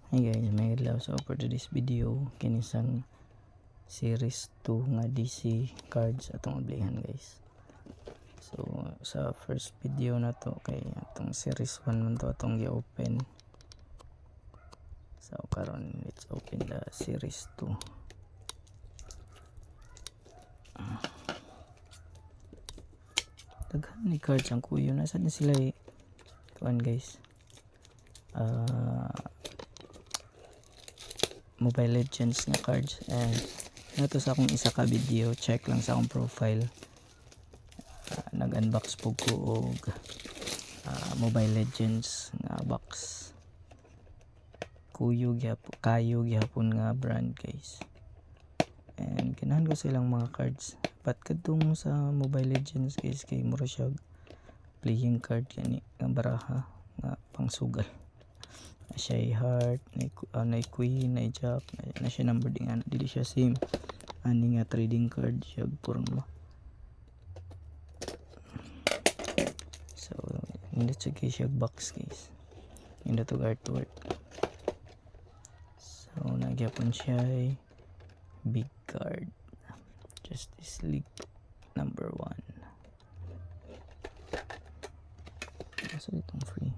Hey guys, may adlaw. So for today's video, kinisang series 2 nga DC cards atong ablihan guys. So sa first video na to kay atong series 1 man to atong gi-open. So karon let's open the series 2. Daghan ni cards ang kuyo, nasa din sila kuan guys. Mobile Legends nga cards, and nato sa akong isa ka video, check lang sa akong profile, nag-unbox po ko og Mobile Legends nga box, kayo gyapon nga brand guys, and kinahan ko silang mga cards. Pat kadtong sa Mobile Legends guys kay mura siya playing card gani nga baraha nga pangsugal. Siya heart, na queen, na jack, na siya number din nga, dili siya same ani nga trading card siya porma. So hindi siya box guys, hindi to artwork. So nagyapon siya big card, Justice League number 1. So itong free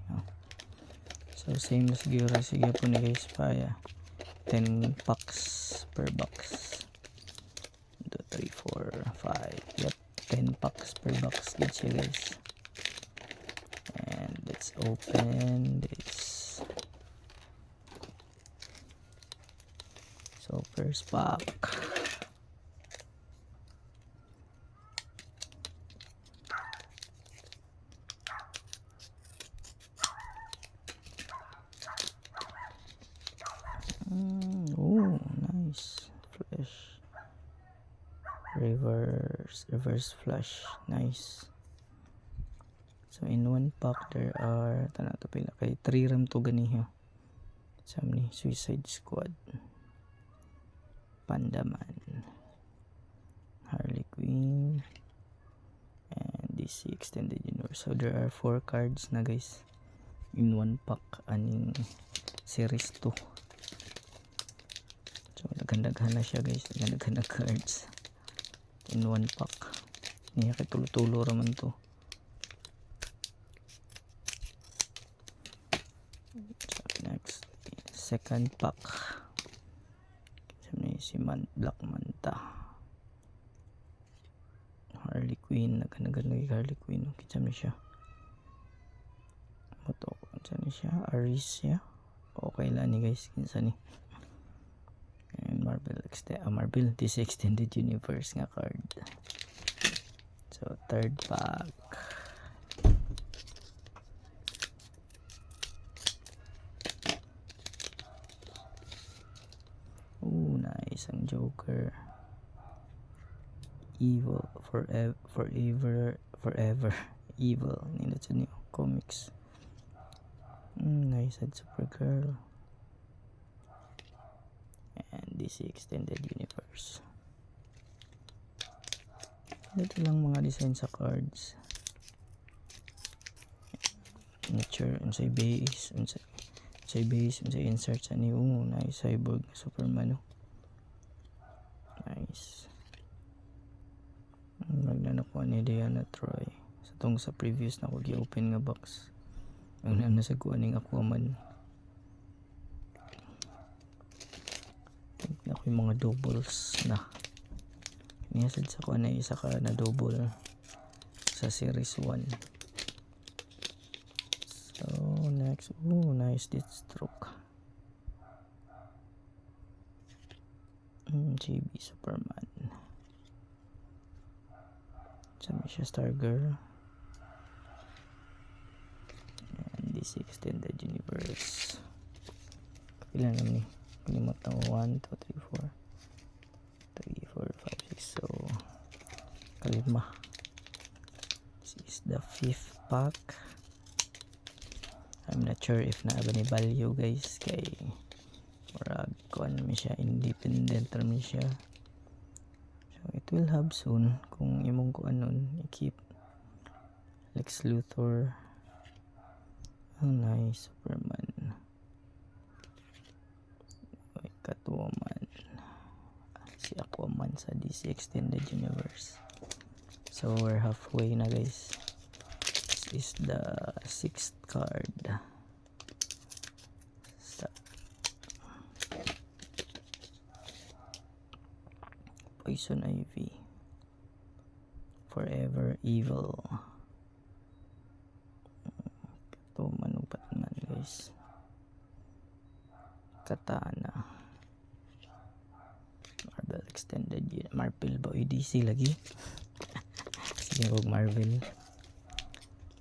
so same na siguro sige po ni guys pa 10 packs per box, 2, 3, 4, 5, yep, 10 packs per box good siya guys. And let's open this. So first pack, oh nice flash, reverse flash, nice. So in one pack there are tana to pila kay 3 ram to ganiha sa ni Suicide Squad, Pandaman, Harley Quinn, and DC Extended Universe. So there are 4 cards na guys in one pack aning series 2. So naghandaghan na siya guys, naghandaghan na cards in one pack. Niya kay tulo-tulo raman to. So next, second pack. Si Black Manta, Harley Quinn, naghandaghan lagi Harley Quinn. Kita mo siya. Moto ko ni siya, Arisia. Okay lang ni guys, kinsa ni. And Marvel DC Extended Universe nga card. So third pack, oh nice, ang Joker, evil forever evil nila sa new comics. Nice, at Supergirl and DC Extended Universe. Ito lang mga design sa cards. Nature, unsay base, unsay insert sa ni. Nice, Cyborg, Superman. Nice. Magnakuha ni Diana Troy sa previous na ko gi-open nga box. Ang nasa kuha ning Aquaman. Ako yung mga doubles na. Niyasad sa kuha na isa ka na double sa series 1. So next, nice Deathstroke. JB Superman. Sabi siya Stargirl. And DC Extended Universe. Kapila naman ni. Kalimot na 1, 2, 3, 4, 5, 6. So kalima. This is the 5th pack. I'm not sure if na ba ni value guys, kay murag kuan mi siya, independent mi siya. So it will have soon kung imong kuan nun i-keep. Lex Luthor, oh nice, Superman, yan sa DC Extended Universe. So we're halfway na guys. This is the 6th card. Poison Ivy, Forever Evil. Ito manupat man guys. Katana, Marvel Extended, Marvel ba DC lagi? Sige, huwag Marvel.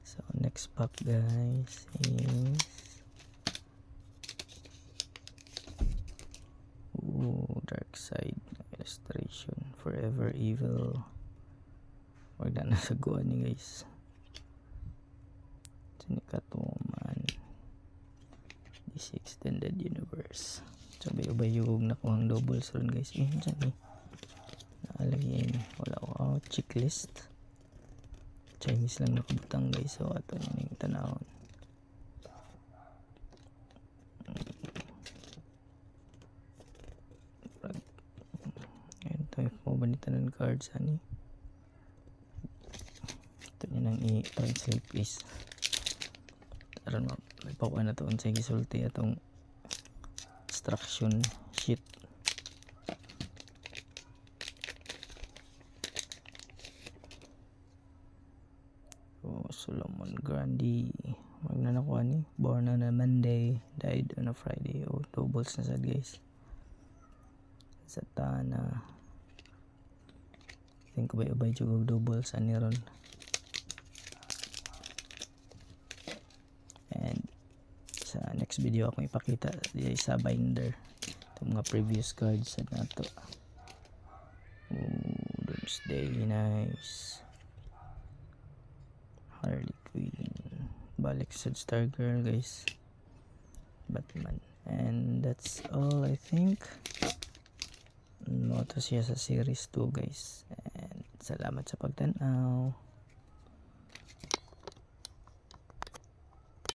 So next pack guys is Dark Side illustration, Forever Evil. Wag na nasaguan ni guys. Sinikatuman, DC Extended Universe. Sabay-ubay yung nakuhang doubles ron guys. Dyan naalagyan, wala ko checklist. Chinese lang nakabutang guys. So ato nyo yung tanawon. Ito yung pabalitan ng cards ani. Ito nyo nang i-translate please. Aron mo, may pakuan na ito unsay gisulti atong instruction sheet. Solomon Grandi, magnanakuha ni, born on a Monday, died on a Friday. Doubles na sad guys. Satana, think ubay-ubay jug doubles ani ron. And sa next video akong ipakita di sa binder itong mga previous cards sa nato. Doomsday, nice. Harley Quinn, balik sa Stargirl guys, Batman, and that's all I think. Moto siya sa series 2 guys, and salamat sa pagtanaw.